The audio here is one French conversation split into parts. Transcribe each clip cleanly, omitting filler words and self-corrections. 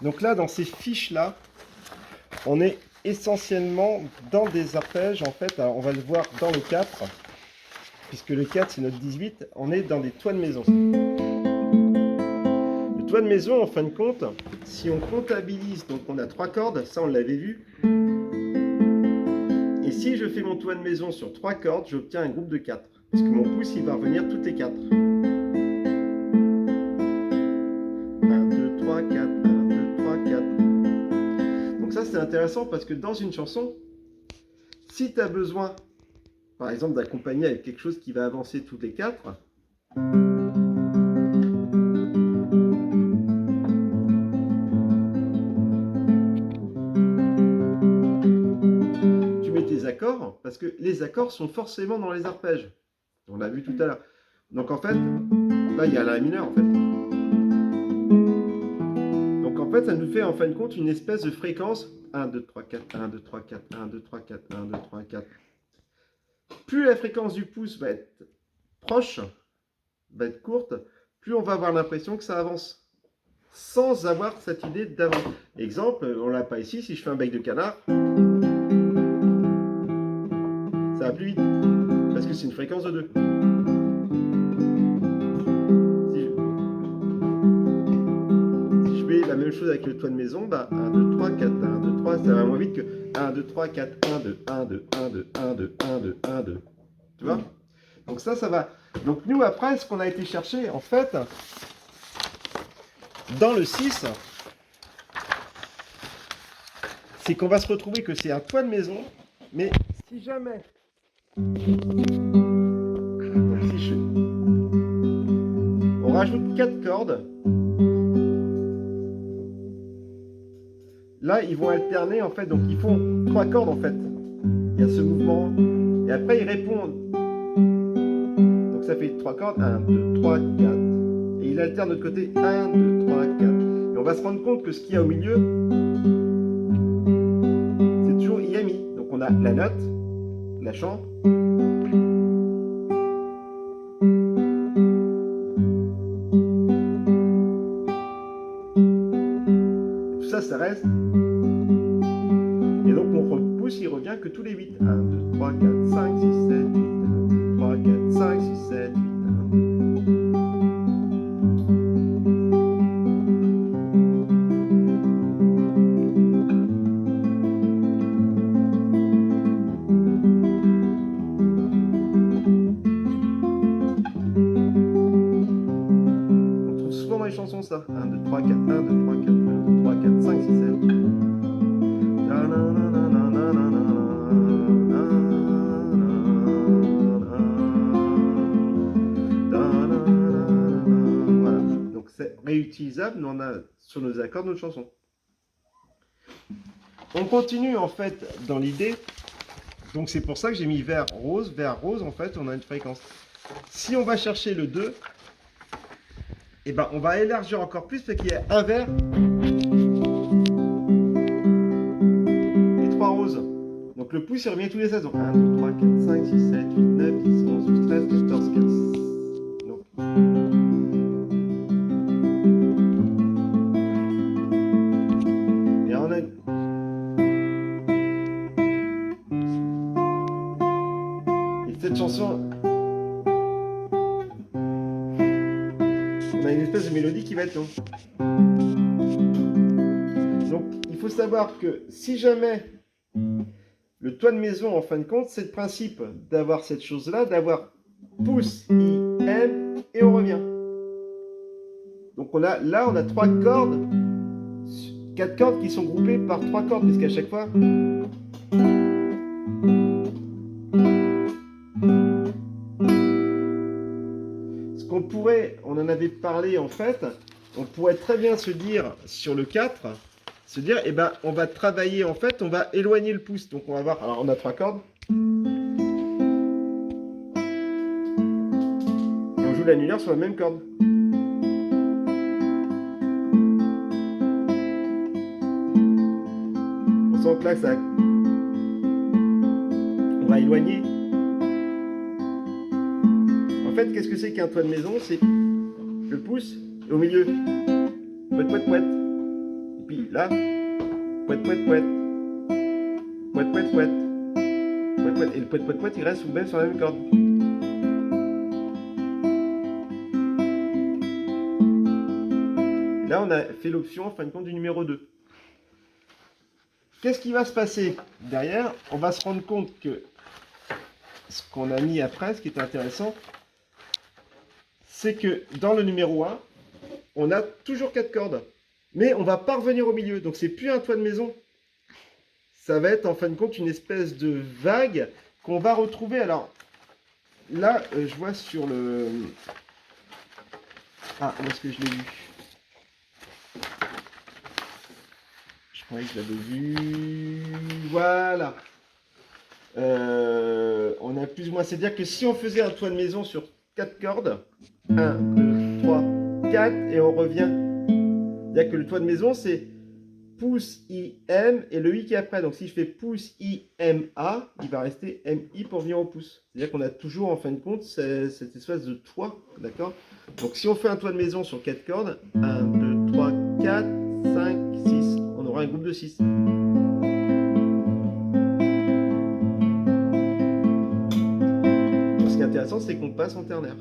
Donc là, dans ces fiches-là, on est essentiellement dans des arpèges. En fait, alors on va le voir dans le 4, puisque le 4, c'est notre 18. On est dans des toits de maison. Le toit de maison, en fin de compte, si on comptabilise, donc on a 3 cordes, ça on l'avait vu. Et si je fais mon toit de maison sur 3 cordes, j'obtiens un groupe de 4. Parce que mon pouce, il va revenir toutes les 4. 1, 2, 3, 4, 1, 2, 3, 4. Donc ça, c'est intéressant parce que dans une chanson, si tu as besoin, par exemple, d'accompagner avec quelque chose qui va avancer toutes les 4, tu mets tes accords, parce que les accords sont forcément dans les arpèges. On l'a vu tout à l'heure. Donc en fait, là, il y a la mineur, en fait. Donc en fait, ça nous fait en fin de compte une espèce de fréquence 1, 2, 3, 4, 1, 2, 3, 4, 1, 2, 3, 4, 1, 2, 3, 4. Plus la fréquence du pouce va être proche, va être courte, plus on va avoir l'impression que ça avance, sans avoir cette idée d'avant. Exemple, on l'a pas ici, si je fais un bec de canard, ça va plus vite, parce que c'est une fréquence de 2. Si je fais la même chose avec le toit de maison, bah 1, 2, 3, 4, 1, 2, 3, ça va moins vite que 1, 2, 3, 4, 1, 2, 1, 2, 1, 2, 1, 2, 1, 2, 1, 2. Tu vois? Donc ça va. Donc nous, après, ce qu'on a été chercher, en fait, dans le 6, c'est qu'on va se retrouver que c'est un toit de maison, mais si jamais... Donc si on rajoute 4 cordes, là, ils vont alterner, en fait, donc ils font 3 cordes, en fait. Il y a ce mouvement, et après, ils répondent. Donc ça fait 3 cordes, 1, 2, 3, 4. Et il alterne de l'autre côté, 1, 2, 3, 4. Et on va se rendre compte que ce qu'il y a au milieu, c'est toujours IMI. Donc on a la note, la chant. Et tout ça, ça reste. Et donc mon repousse, il revient que tous les 8. 1, 2, 3, 4, 5, 6, 7, 8. 1, 2, 3, 4, 5, 6, 7, 8. 1, 2. Dans les chansons ça. 1, 2, 3, 4, 1, 2, 3, 4, 1, 2, 3, 4, 5, 6, 7. Voilà. Donc c'est réutilisable, mais on a sur nos accords notre chanson. On continue en fait dans l'idée. Donc c'est pour ça que j'ai mis vert rose. Vert rose, en fait, on a une fréquence. Si on va chercher le 2, et ben on va élargir encore plus parce qu'il y a un vert et 3 roses. Donc le pouce il revient tous les 16. Donc 1, 2, 3, 4, 5, 6, 7, 8, 9, 10, 11, 12, 13, 14, 15. Donc. Et on a... Et cette chanson... On a une espèce de mélodie qui va être longue. Donc, il faut savoir que si jamais le toit de maison, en fin de compte, c'est le principe d'avoir cette chose-là, d'avoir pouce, I, M, et on revient. Donc là, on a 3 cordes, 4 cordes qui sont groupées par 3 cordes, puisqu'à chaque fois... On pourrait, on en avait parlé en fait, on pourrait très bien se dire sur le 4, se dire, eh ben, on va travailler en fait, on va éloigner le pouce. Donc on va voir, alors on a 3 cordes. Et on joue l'annulaire sur la même corde. On sent que là, ça... on va éloigner. En fait, qu'est-ce que c'est qu'un toit de maison? C'est le pouce au milieu. Pouet, pouet, pouet. Puis là, pouet, pouet, pouet. Pouet, pouet, pouet. Pouet, pouet. Et le pouet, pouet, pouet, il reste même sur la même corde. Et là, on a fait l'option, en fin de compte, du numéro 2. Qu'est-ce qui va se passer derrière? On va se rendre compte que ce qu'on a mis après, ce qui est intéressant, c'est que dans le numéro 1, on a toujours 4 cordes. Mais on ne va pas revenir au milieu. Donc, c'est plus un toit de maison. Ça va être, en fin de compte, une espèce de vague qu'on va retrouver. Alors, là, je vois sur le... Ah, où est-ce que je l'ai vu? Je croyais que je l'avais vu. Voilà. On a plus ou moins. C'est-à-dire que si on faisait un toit de maison sur 4 cordes, 1, 2, 3, 4, et on revient. C'est-à-dire que le toit de maison, c'est pouce I, M et le I qui est après. Donc si je fais pouce I, M, A, il va rester M, I pour venir au pouce. C'est-à-dire qu'on a toujours en fin de compte cette espèce de toit. D'accord? Donc si on fait un toit de maison sur 4 cordes, 1, 2, 3, 4, 5, 6, on aura un groupe de 6. Donc ce qui est intéressant, c'est qu'on passe en ternaire.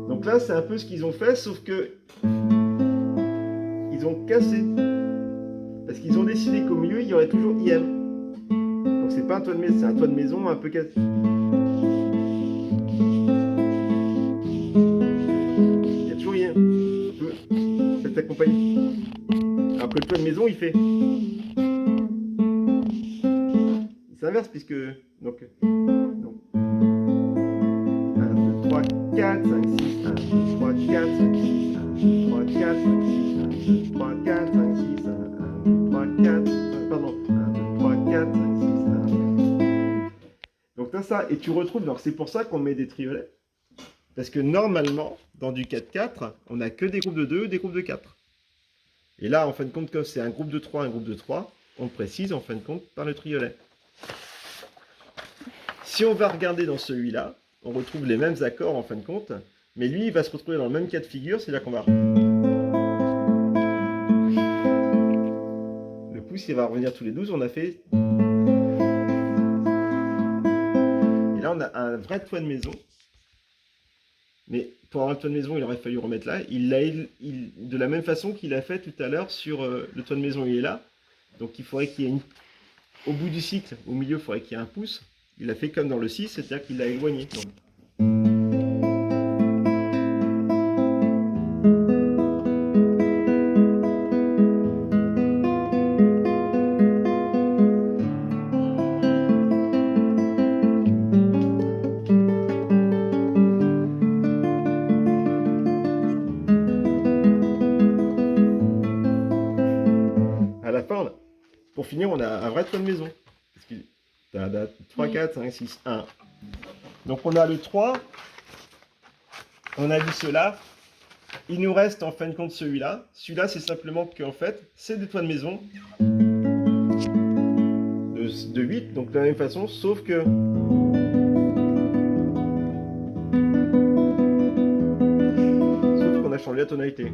Donc là, c'est un peu ce qu'ils ont fait, sauf que ils ont cassé. Parce qu'ils ont décidé qu'au milieu, il y aurait toujours IM. Donc c'est pas un toit de maison, c'est un toit de maison un peu cassé. Il y a toujours IM. Ça t'accompagne. Alors que le toit de maison, il fait. Il s'inverse puisque. Donc. 1, 2, 3, 4, 5, 6, 1, 2, 3, 4, 5, 6, 1, 2, 3, 4, 5, 6, 1, 2, 3, 4, 5, 6, 1, 2, 3, 4, 5, pardon, 1, 2, 3, 4, 5, 6, 1. Donc t'as ça, et tu retrouves, alors c'est pour ça qu'on met des triolets, parce que normalement, dans du 4-4, on n'a que des groupes de 2, des groupes de 4. Et là, en fin de compte, comme c'est un groupe de 3, un groupe de 3, on précise en fin de compte par le triolet. Si on va regarder dans celui-là, on retrouve les mêmes accords en fin de compte, mais lui, il va se retrouver dans le même cas de figure, c'est-à-dire qu'on va... Le pouce, il va revenir tous les 12, on a fait... Et là, on a un vrai toit de maison. Mais pour avoir un toit de maison, il aurait fallu remettre là. De la même façon qu'il a fait tout à l'heure sur le toit de maison, il est là. Donc il faudrait qu'il y ait au bout du cycle, au milieu, il faudrait qu'il y ait un pouce. Il a fait comme dans le 6, c'est-à-dire qu'il l'a éloigné. Donc. À la fin, pour finir, on a un vrai toit de maison. Parce que 3, 4, 5, 6, 1. Donc on a le 3. On a dit cela. Il nous reste en fin de compte celui-là. Celui-là, c'est simplement qu'en fait, c'est des toits de maison de 8. Donc de la même façon, sauf que... Sauf qu'on a changé la tonalité.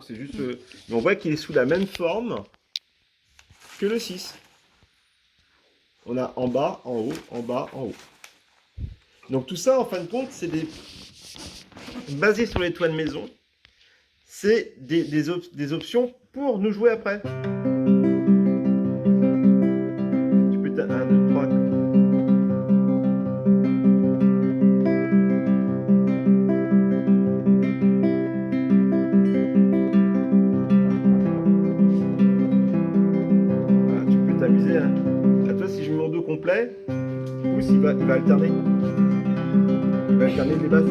C'est juste, mais on voit qu'il est sous la même forme que le 6. On a en bas, en haut, en bas, en haut. Donc tout ça, en fin de compte, c'est basé sur les toits de maison. C'est des options pour nous jouer après. Tu peux 1, 2, 3. Complet, pouce il va alterner. Il va alterner les basses.